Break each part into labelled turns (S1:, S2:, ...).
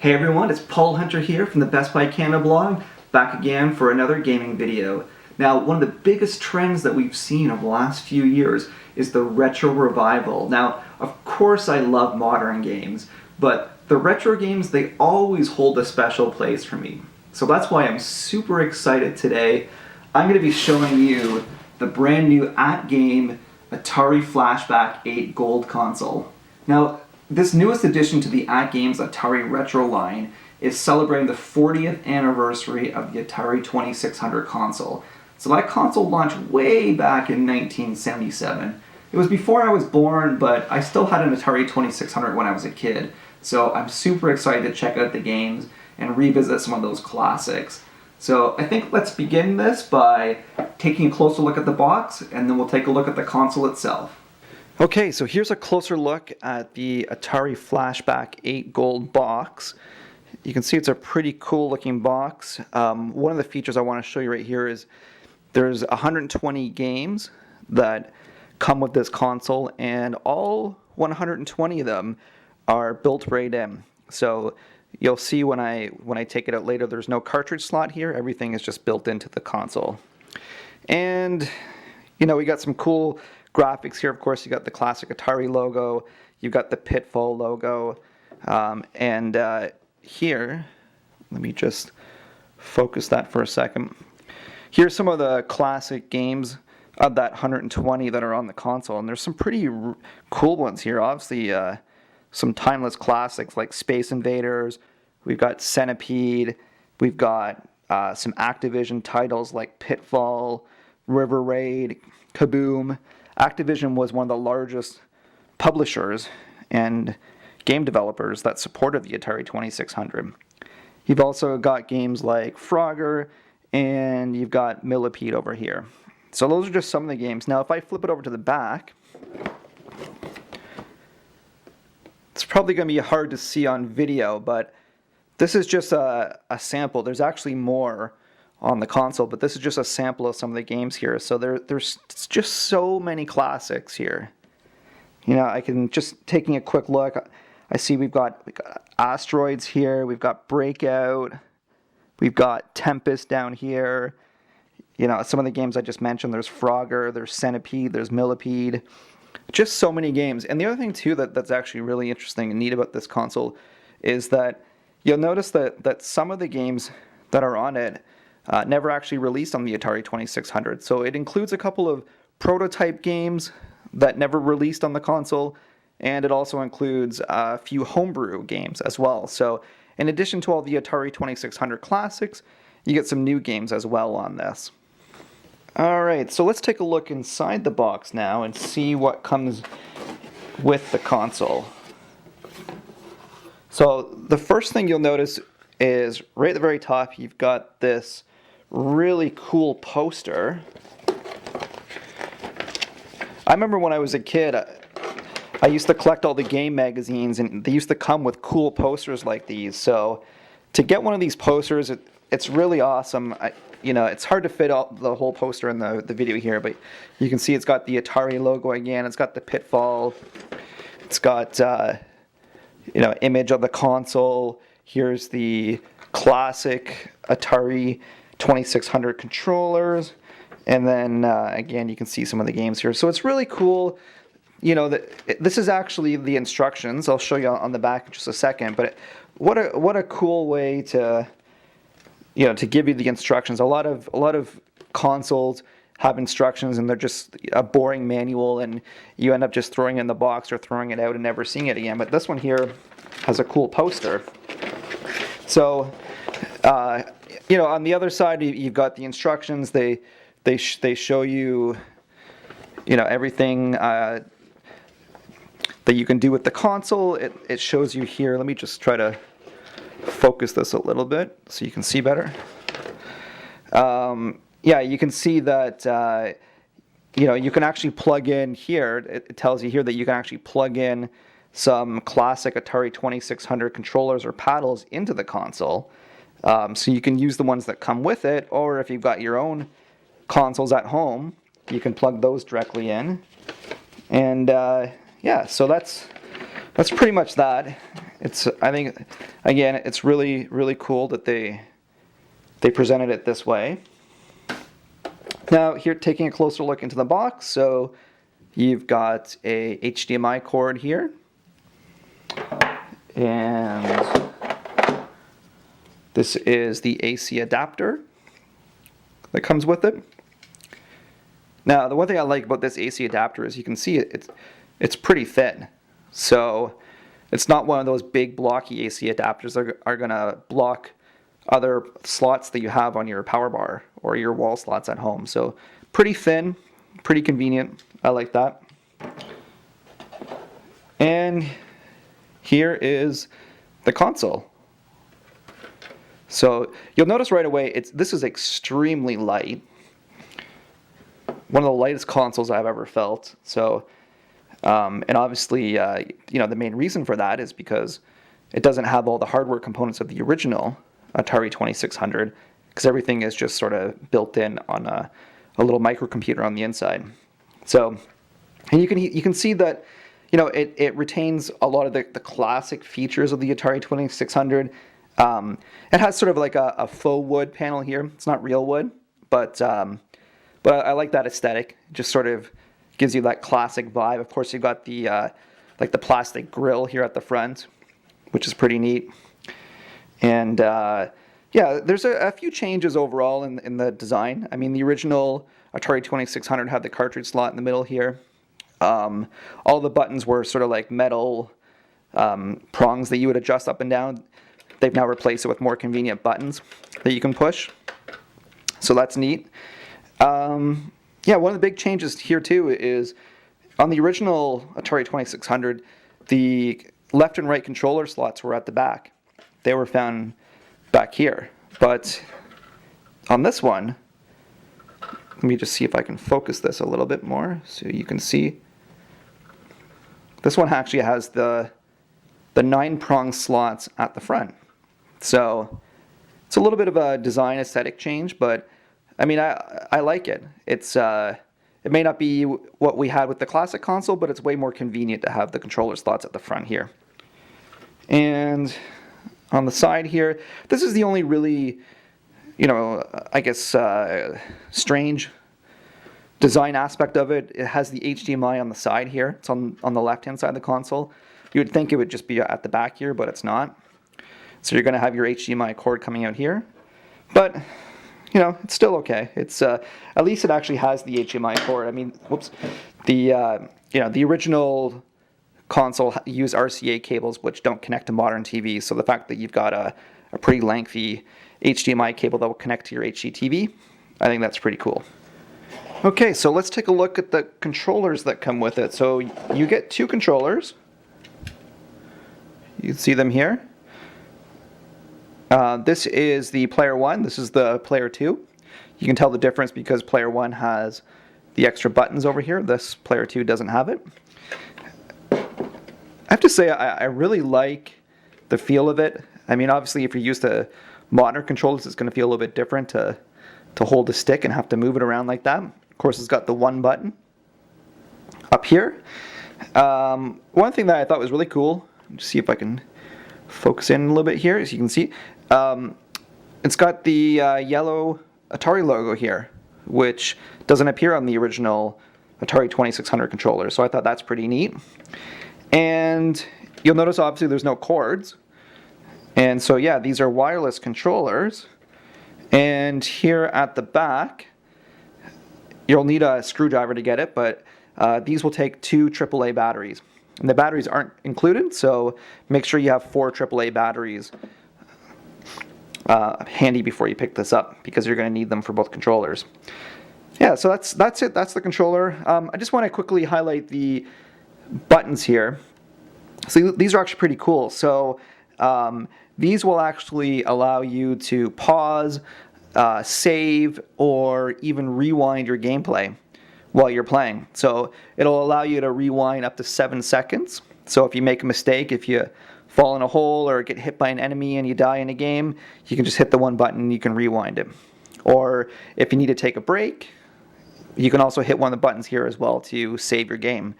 S1: Hey everyone, it's Paul Hunter here from the Best Buy Canada blog, back again for another gaming video. Now, one of the biggest trends that we've seen over the last few years is the retro revival. Now, of course I love modern games, but the retro games, they always hold a special place for me. So that's why I'm super excited today. I'm going to be showing you the brand new at-game Atari Flashback 8 Gold console. Now, this newest addition to the at-games Atari Retro line is celebrating the 40th anniversary of the Atari 2600 console. So that console launched way back in 1977. It was before I was born, but I still had an Atari 2600 when I was a kid. So I'm super excited to check out the games and revisit some of those classics. So I think let's begin this by taking a closer look at the box, and then we'll take a look at the console itself. Okay, so here's a closer look at the Atari Flashback 8 Gold box. You can see it's a pretty cool looking box. One of the features I want to show you right here is there's 120 games that come with this console, and all 120 of them are built right in. So you'll see when I take it out later, there's no cartridge slot here. Everything is just built into the console. And you know, we got some cool graphics here. Of course, you got the classic Atari logo, you've got the Pitfall logo, and here, let me just focus that for a second. Here's some of the classic games of that 120 that are on the console, and there's some pretty cool ones here. Obviously, some timeless classics like Space Invaders, we've got Centipede, we've got some Activision titles like Pitfall, River Raid, Kaboom. Activision was one of the largest publishers and game developers that supported the Atari 2600. You've also got games like Frogger, and you've got Millipede over here. So those are just some of the games. Now if I flip it over to the back, it's probably going to be hard to see on video, but this is just a sample. There's actually more on the console, but this is just a sample of some of the games here. So there's just so many classics here. You know, I can just taking a quick look. I see we've got Asteroids here. We've got Breakout. We've got Tempest down here. You know, some of the games I just mentioned. There's Frogger. There's Centipede. There's Millipede. Just so many games. And the other thing too that's actually really interesting and neat about this console is that you'll notice that some of the games that are on it never actually released on the Atari 2600. So it includes a couple of prototype games that never released on the console, and it also includes a few homebrew games as well. So in addition to all the Atari 2600 classics, you get some new games as well on this. Alright, so let's take a look inside the box now and see what comes with the console. So the first thing you'll notice is right at the very top you've got this really cool poster. I remember when I was a kid, I used to collect all the game magazines, and they used to come with cool posters like these. So to get one of these posters, it's really awesome. You know, it's hard to fit the whole poster in the video here, but you can see it's got the Atari logo again. It's got the Pitfall. It's got you know, image of the console. Here's the classic Atari 2600 controllers, and then again you can see some of the games here. So it's really cool. You know, this is actually the instructions. I'll show you on the back in just a second, but what a cool way to, you know, to give you the instructions. A lot of consoles have instructions and they're just a boring manual, and you end up just throwing it in the box or throwing it out and never seeing it again. But this one here has a cool poster. So you know, on the other side you've got the instructions. They show you, you know, everything that you can do with the console. It shows you here. Let me just try to focus this a little bit so you can see better. Yeah, you can see that you know, you can actually plug in here. It tells you here that you can actually plug in some classic Atari 2600 controllers or paddles into the console. So you can use the ones that come with it, or if you've got your own consoles at home, you can plug those directly in. And yeah, so that's pretty much that. I think, again, it's really, really cool that they presented it this way. Now, here, taking a closer look into the box, so you've got a HDMI cord here, and this is the AC adapter that comes with it. Now, the one thing I like about this AC adapter is you can see it's pretty thin, so it's not one of those big blocky AC adapters that are going to block other slots that you have on your power bar or your wall slots at home. So pretty thin, pretty convenient. I like that. And here is the console. So you'll notice right away this is extremely light. One of the lightest consoles I've ever felt. So and obviously the main reason for that is because it doesn't have all the hardware components of the original Atari 2600, because everything is just sort of built in on a little microcomputer on the inside. So, and you can see that it retains a lot of the classic features of the Atari 2600. It has sort of like a faux wood panel here. It's not real wood, but I like that aesthetic. It just sort of gives you that classic vibe. Of course, you've got the like the plastic grill here at the front, which is pretty neat. And yeah, there's a few changes overall in the design. I mean, the original Atari 2600 had the cartridge slot in the middle here. All the buttons were sort of like metal prongs that you would adjust up and down. They've now replaced it with more convenient buttons that you can push. So that's neat. Yeah, one of the big changes here too is on the original Atari 2600, the left and right controller slots were at the back. They were found back here. But on this one, let me just see if I can focus this a little bit more so you can see. This one actually has the 9-prong slots at the front. So it's a little bit of a design aesthetic change, but I mean, I like it. It may not be what we had with the classic console, but it's way more convenient to have the controller slots at the front here. And on the side here, this is the only really, I guess, strange design aspect of it. It has the HDMI on the side here. It's on the left-hand side of the console. You would think it would just be at the back here, but it's not. So you're going to have your HDMI cord coming out here. But it's still okay. It's at least it actually has the HDMI cord. I mean, whoops, the original console used RCA cables, which don't connect to modern TVs. So the fact that you've got a pretty lengthy HDMI cable that will connect to your HDTV, I think that's pretty cool. Okay, so let's take a look at the controllers that come with it. So you get 2 controllers. You can see them here. This is the player 1, this is the player 2. You can tell the difference because player 1 has the extra buttons over here. This player 2 doesn't have it. I have to say I really like the feel of it. I mean, obviously if you're used to modern controllers, it's going to feel a little bit different to hold the stick and have to move it around like that. Of course, it's got the 1 button up here. One thing that I thought was really cool, let's see if I can focus in a little bit here, as you can see. It's got the yellow Atari logo here, which doesn't appear on the original Atari 2600 controller, so I thought that's pretty neat. And you'll notice obviously there's no cords, and so yeah, these are wireless controllers. And here at the back, you'll need a screwdriver to get it, but these will take 2 AAA batteries. And the batteries aren't included, so make sure you have 4 AAA batteries handy before you pick this up, because you're going to need them for both controllers. Yeah, so that's it. That's the controller. I just want to quickly highlight the buttons here. So these are actually pretty cool. So these will actually allow you to pause, save, or even rewind your gameplay while you're playing. So it'll allow you to rewind up to 7 seconds. So if you make a mistake, if you fall in a hole or get hit by an enemy and you die in a game, you can just hit the 1 button and you can rewind it. Or if you need to take a break, you can also hit one of the buttons here as well to save your game.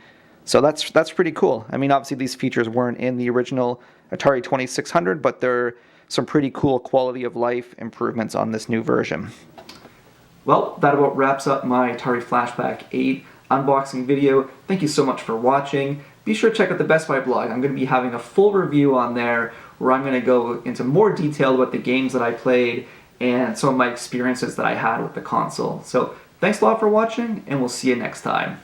S1: So that's pretty cool. I mean, obviously these features weren't in the original Atari 2600, but they're some pretty cool quality of life improvements on this new version. Well, that about wraps up my Atari Flashback 8 unboxing video. Thank you so much for watching. Be sure to check out the Best Buy blog. I'm going to be having a full review on there where I'm going to go into more detail about the games that I played and some of my experiences that I had with the console. So thanks a lot for watching, and we'll see you next time.